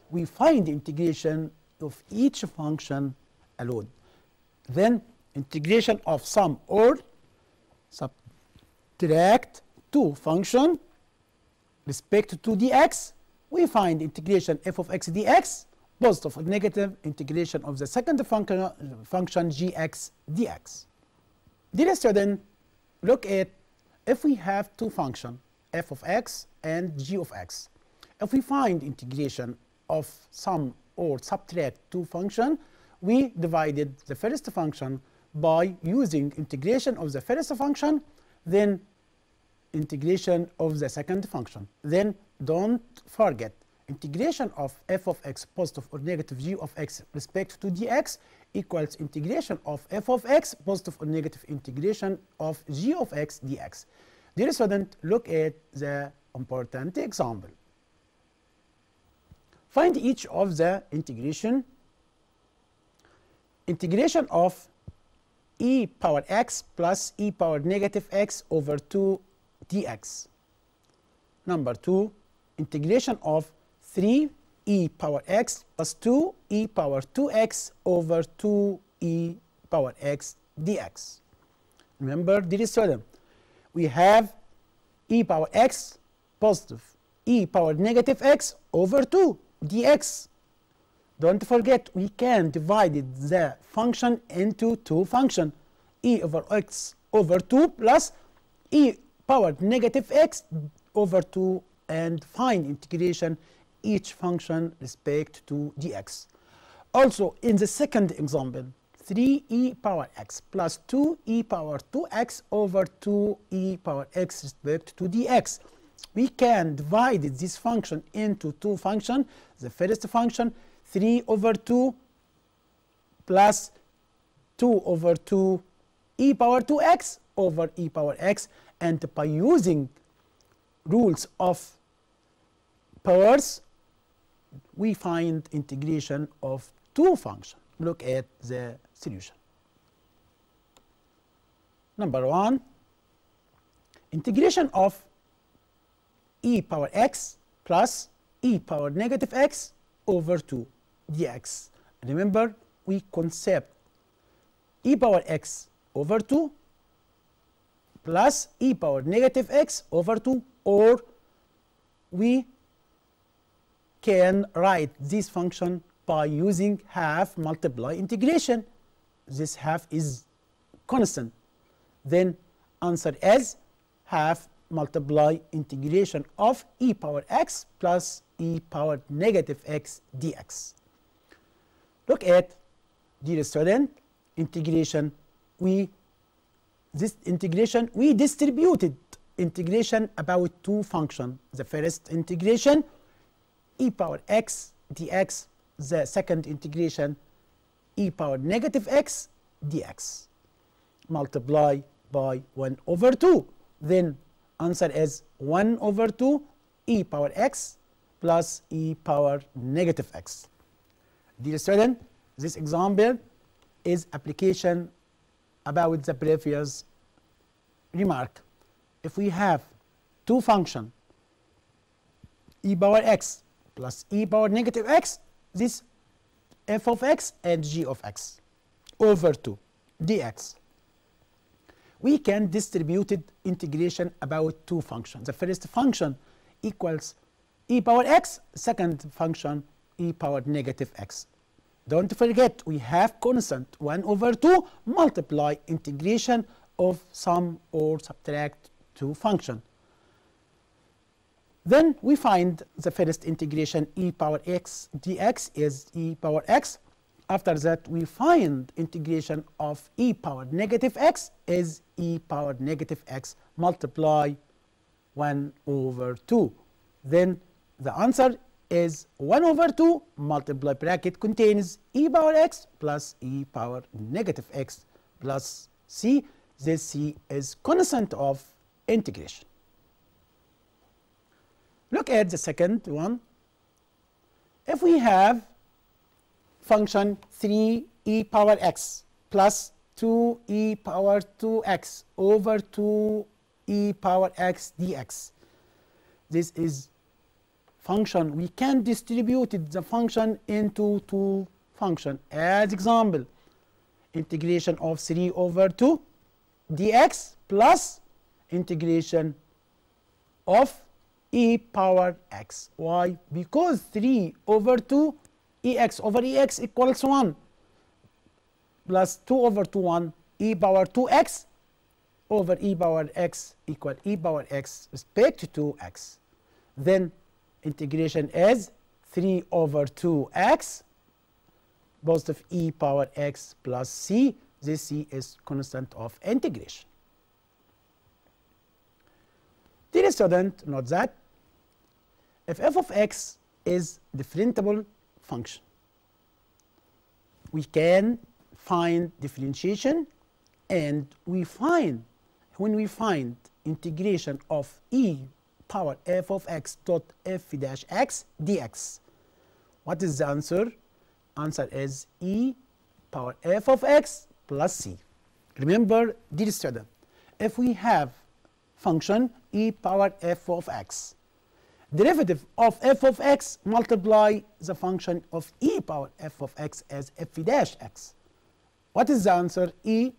we find the integration of each function alone. Then integration of sum or subtract two function respect to dx, we find integration f of x dx, positive or negative integration of the second function gx dx. Dear student, look at if we have two functions f of x and g of x. If we find integration of sum or subtract two function, we divided the first function by using integration of the first function, then integration of the second function. Then don't forget integration of f of x positive or negative g of x respect to dx equals integration of f of x positive or negative integration of g of x dx. Dear student, look at the important example. Find each of the integration. Integration of e power x plus e power negative x over 2 dx. Number 2, integration of 3e power x plus 2e power 2x over 2e power x dx. Remember, dear student, we have e power x positive e power negative x over 2 dx. Don't forget, we can divide the function into two functions, e over x over 2 plus e power negative x over 2, and find integration each function respect to dx. Also, in the second example, 3e power x plus 2e power 2x over 2e power x respect to dx. We can divide this function into two functions. The first function, 3 over 2 plus 2 over 2 e power 2x over e power x, and by using rules of powers, we find integration of two functions. Look at the solution. Number 1, integration of e power x plus e power negative x over 2 dx. Remember, we concept e power x over 2 plus e power negative x over 2, or we can write this function by using half multiply integration. This half is constant. Then answer is half multiply integration of e power x plus e power negative x dx. Look at, dear student, integration. This integration, we distributed integration about two functions. The first integration, e power x dx. The second integration, e power negative x dx. Multiply by 1 over 2. Then answer is 1 over 2 e power x plus e power negative x. Dear student, this example is application about the previous remark. If we have two functions, e power x plus e power negative x, this f of x and g of x over 2 dx. We can distribute integration about two functions. The first function equals e power x, second function e power negative x. Don't forget, we have constant 1 over 2 multiply integration of sum or subtract two function. Then we find the first integration, e power x dx is e power x. After that, we find integration of e power negative x is e power negative x, multiply 1 over 2. Then the answer is 1 over 2 multiply bracket contains e power x plus e power negative x plus c. This c is constant of integration. Look at the second one. If we have function 3e power x plus 2e power 2x over 2e power x dx. This is function, we can distribute the function into two functions. As example, integration of 3 over 2 dx plus integration of e power x. Why? Because 3 over 2 ex over ex equals 1 plus 2 over 2 1 e power 2x over e power x equal e power x respect to x. Then integration is 3 over 2x positive e power x plus c. This c is constant of integration. Dear student, note that if f of x is differentiable function, we can find differentiation, and when we find integration of e power f of x dot f dash x dx. What is the answer? Answer is e power f of x plus c. Remember, dear student, if we have function e power f of x, derivative of f of x multiply the function of e power f of x as f dash x. What is the answer? E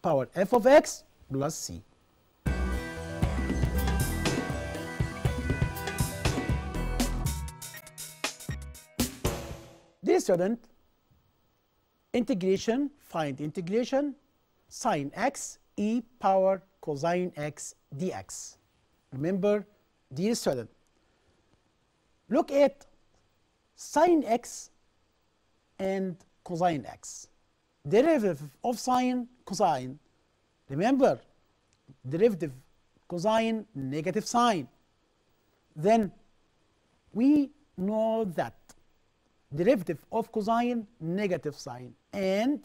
power f of x plus c. Dear student, integration, find integration sine x e power cosine x dx. Remember, dear student, look at sine x and cosine x. Derivative of sine, cosine. Remember, derivative cosine, negative sine. Then we know that derivative of cosine, negative sine, and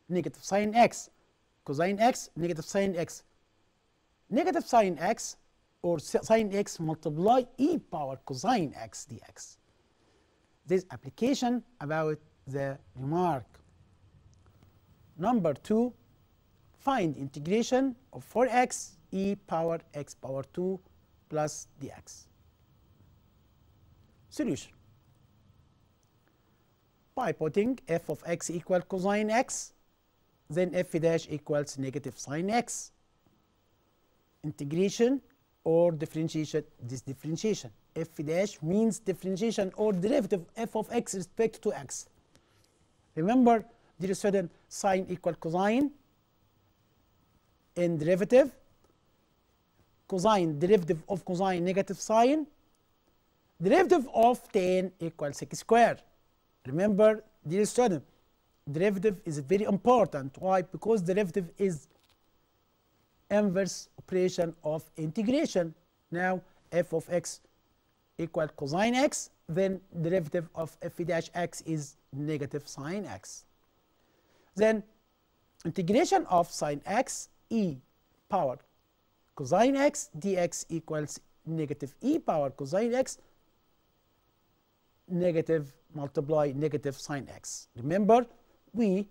negative sine x, cosine x, negative sine x. Negative sine x or sine x multiply e power cosine x dx. This application about the remark. Number 2, find integration of 4x e power x power 2 plus dx. Solution. By putting f of x equal cosine x, then f dash equals negative sine x. Integration or differentiation, this differentiation. F dash means differentiation or derivative f of x respect to x. Remember, dear student, sine equal cosine in derivative, cosine derivative of cosine negative sine, derivative of tan equals sec square. Remember, dear student, derivative is very important. Why? Because derivative is inverse operation of integration. Now f of x equal cosine x, then derivative of f dash x is negative sine x. Then integration of sine x e power cosine x dx equals negative e power cosine x negative multiply negative sine x. Remember, we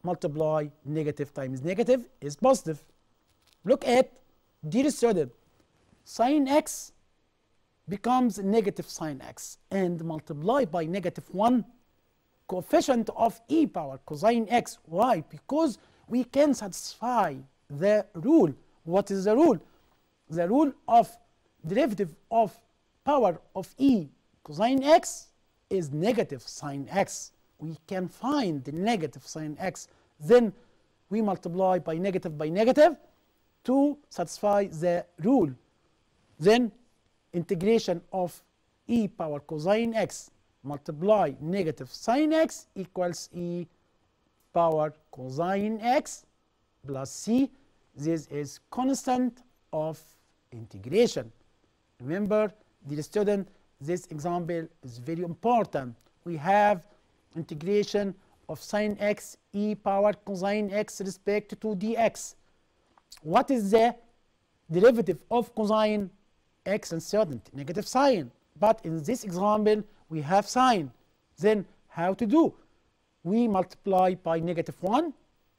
multiply negative times negative is positive. Look at, dear student, sine x becomes negative sine x and multiply by negative 1 coefficient of e power cosine x. Why? Because we can satisfy the rule. What is the rule? The rule of derivative of power of e cosine x is negative sine x. We can find the negative sine x, then we multiply by negative to satisfy the rule. Then integration of e power cosine x multiply negative sine x equals e power cosine x plus c. This is constant of integration. Remember, dear student, this example is very important. We have integration of sine x e power cosine x respect to dx. What is the derivative of cosine x? Uncertainty, negative sine. But in this example, we have sine. Then how to do? We multiply by negative 1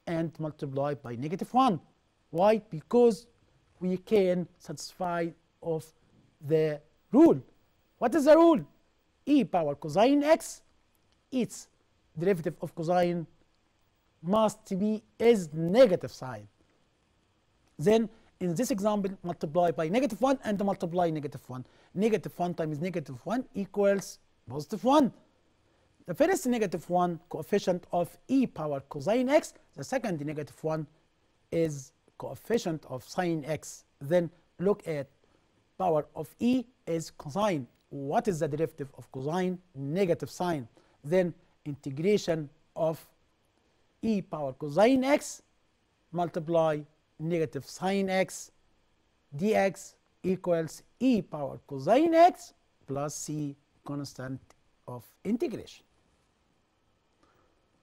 and multiply by negative 1. Why? Because we can satisfy of the rule. What is the rule? E power cosine x, its derivative of cosine must be is negative sign. Then in this example, multiply by -1 and multiply -1. -1 times -1 equals +1. The first -1 coefficient of e power cosine x, the second -1 is coefficient of sine x. Then look at power of e is cosine. What is the derivative of cosine? Negative sign. Then integration of e power cosine x multiply negative sine x dx equals e power cosine x plus c, constant of integration.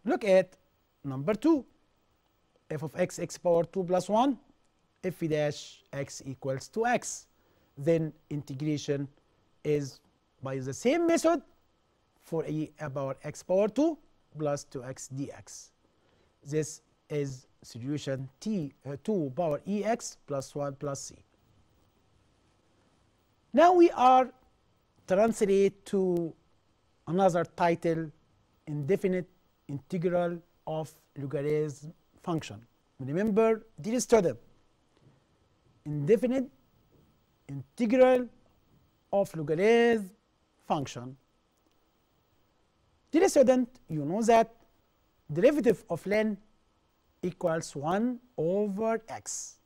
Look at number 2. F of x, x power 2 plus 1, f dash x equals to x. Then integration is by the same method for e power x power 2 plus 2x dx. This is solution 2 power ex plus 1 plus c. Now we are translate to another title, indefinite integral of logarithm function. Remember, dear student, indefinite integral of logarithm function. Dear student, you know that derivative of ln equals 1 over x.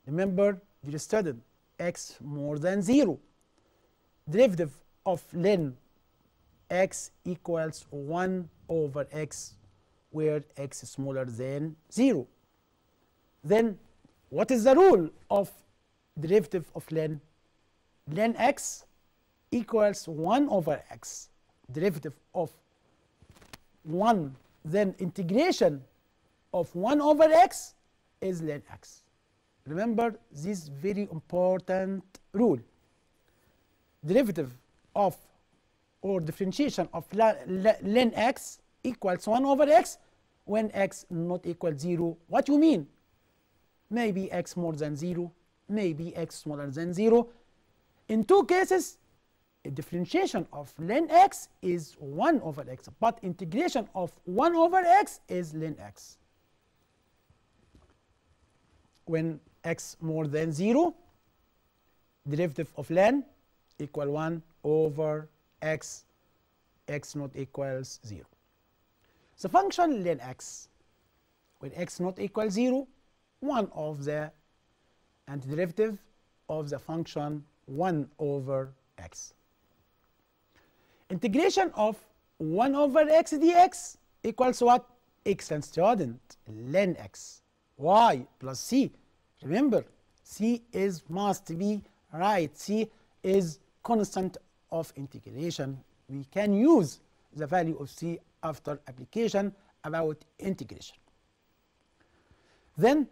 Remember, dear student, x more than 0. Derivative of ln x equals 1 over x, where x is smaller than 0. Then what is the rule of derivative of ln? Ln x equals 1 over x. Derivative of 1, then integration of 1 over x is ln x. Remember this very important rule. Derivative of or differentiation of ln x equals 1 over x when x not equal 0. What you mean? Maybe x more than 0, maybe x smaller than 0. In two cases, a differentiation of ln x is 1 over x, but integration of 1 over x is ln x. When x more than 0, derivative of ln equal 1 over x, x not equals 0. The function ln x, when x not equal 0, 1 of the, and derivative of the function 1 over x. Integration of 1 over x dx equals what? Excellent student, ln x. Y plus c. Remember, c is must be right. c is constant of integration. We can use the value of c after application about integration. Then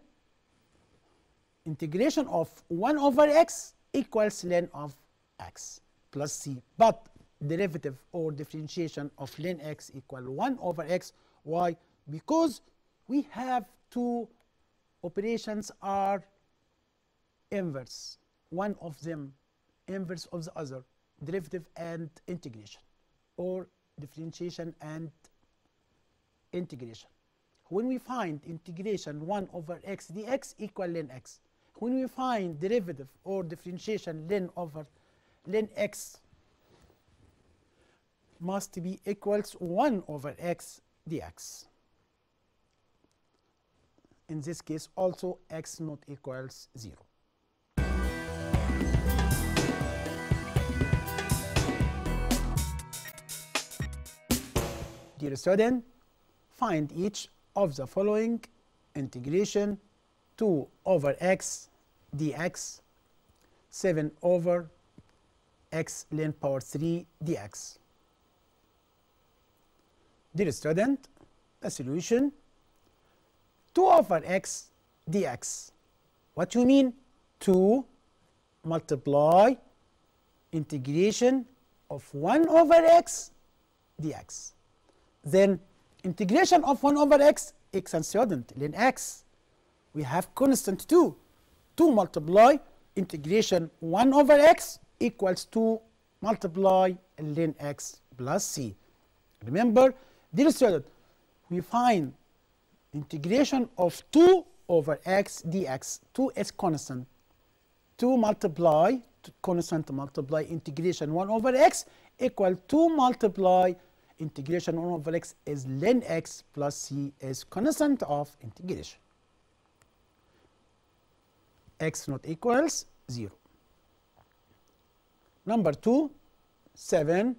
integration of 1 over x equals ln of x plus c, but derivative or differentiation of ln x equal 1 over x. Why? Because we have two operations are inverse, one of them inverse of the other, derivative and integration, or differentiation and integration. When we find integration 1 over x dx equal ln x, when we find derivative or differentiation ln over ln x must be equals 1 over x dx. In this case also x not equals 0. Dear student, find each of the following integration 2 over x dx, 7 over x ln power 3 dx. Dear student, the solution 2 over x dx. What you mean? 2 multiply integration of 1 over x dx. Then integration of 1 over x, excellent student, ln x. We have constant 2. 2 multiply integration 1 over x equals 2 multiply ln x plus c. Remember, dear student, we find integration of 2 over x dx. 2 is constant. 2 multiply, constant multiply integration 1 over x equal 2 multiply integration 1 over x is ln x plus c is constant of integration. X not equals 0. Number 2, 7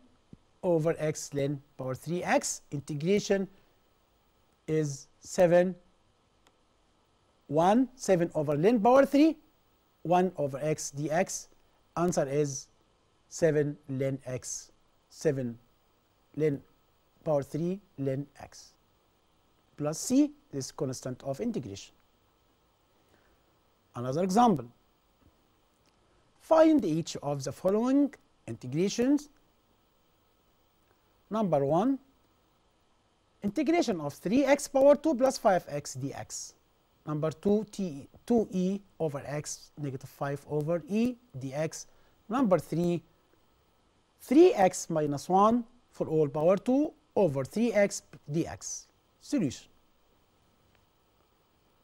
over x ln power 3x. Integration is 7 over ln power 3, 1 over x dx. Answer is 7 ln x, 7 ln power 3 ln x plus c is constant of integration. Another example. Find each of the following integrations. Number 1, integration of 3x power 2 plus 5x dx. Number 2, 2e over x negative 5 over e dx. Number 3, 3x minus 1 for all power 2 over 3x dx. Solution.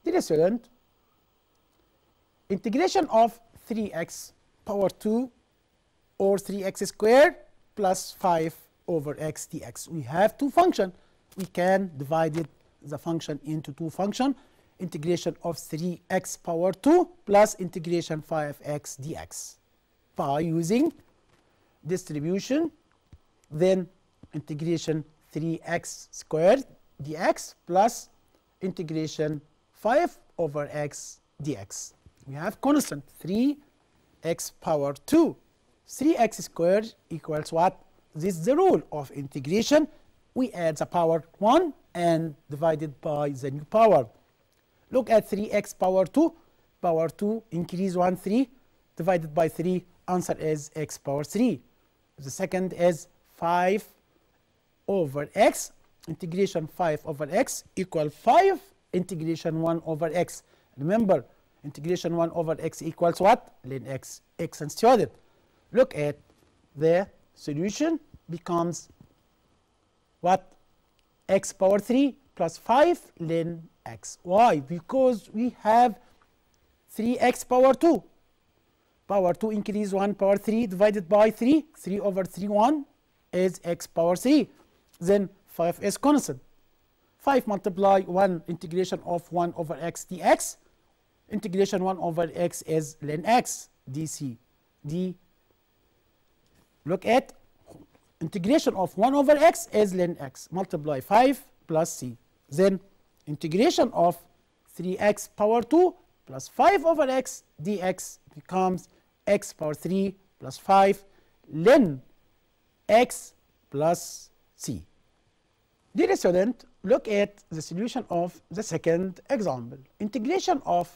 Dear student, integration of 3x power 2 or 3x squared plus 5 over x dx. We have two functions. We can divide the function into two functions. Integration of 3x power 2 plus integration 5x dx by using distribution, then integration 3x squared dx plus integration 5 over x dx. We have constant 3x power 2. 3x squared equals what? This is the rule of integration. We add the power 1 and divided by the new power. Look at 3x power 2. Power 2 increase 1, 3 divided by 3. Answer is x power 3. The second is 5 over x. Integration 5 over x equal 5 integration 1 over x. Remember, integration 1 over x equals what? Ln x. Excellent student. Look at the solution becomes what? X power 3 plus 5 ln x. Why? Because we have 3x power 2. Power 2 increase 1 power 3 divided by 3. 3 over 3, 1 is x power 3. Then 5 is constant. 5 multiply 1 integration of 1 over x dx. Integration 1 over x is ln x dc. Look at integration of 1 over x is ln x. Multiply 5 plus c. Then integration of 3x power 2 plus 5 over x dx becomes x power 3 plus 5 ln x plus c. Dear student, look at the solution of the second example. Integration of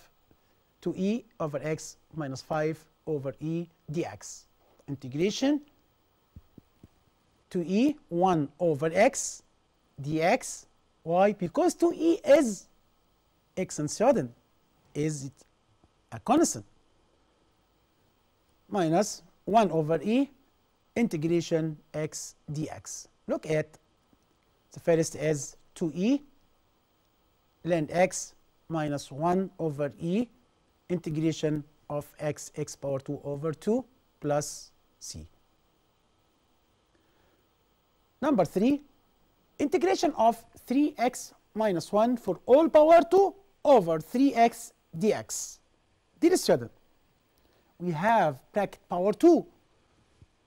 2e over x minus 5 over e dx. Integration 2e 1 over x dx. Why? Because 2e is x and student. Is it a constant? Minus 1 over e integration x dx. Look at the first is 2e ln x minus 1 over e integration of x power 2 over 2 plus c. Number 3, integration of 3x minus 1 for all power 2 over 3x dx. Dear student, we have bracket power 2.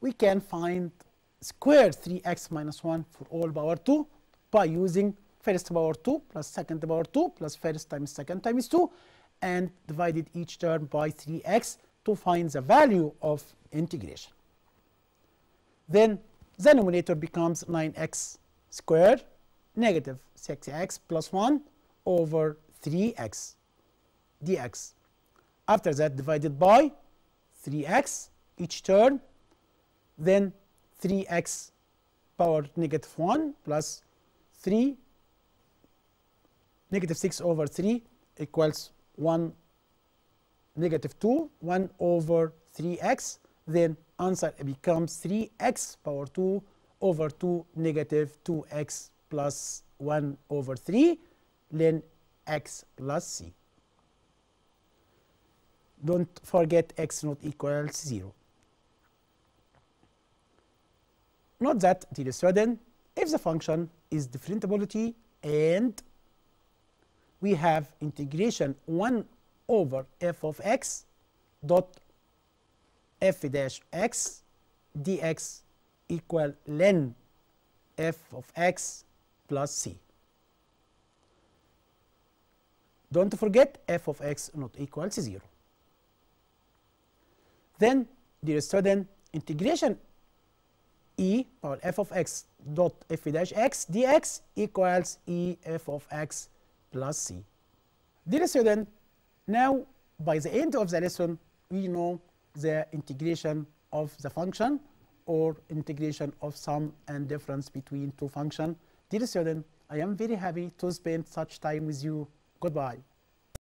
We can find square 3x minus 1 for all power 2 by using first power 2 plus second power 2 plus first times second times 2 and divided each term by 3x to find the value of integration. Then the numerator becomes 9x squared negative 6x plus 1 over 3x dx. After that, divided by 3x each term, then 3x power negative 1 plus 3 negative 6 over 3 equals 1 negative 2, 1 over 3x then answer becomes 3x power 2 over 2 negative 2x plus 1 over 3 then x plus c. Don't forget x not equals 0. Note that, dear student, if the function is differentiability and we have integration 1 over f of x dot f dash x dx equal ln f of x plus c. Don't forget f of x not equals 0. Then, dear student, integration e power f of x dot f dash x dx equals e f of x plus c. Dear student, now by the end of the lesson, we know the integration of the function or integration of sum and difference between two functions. Dear student, I am very happy to spend such time with you. Goodbye.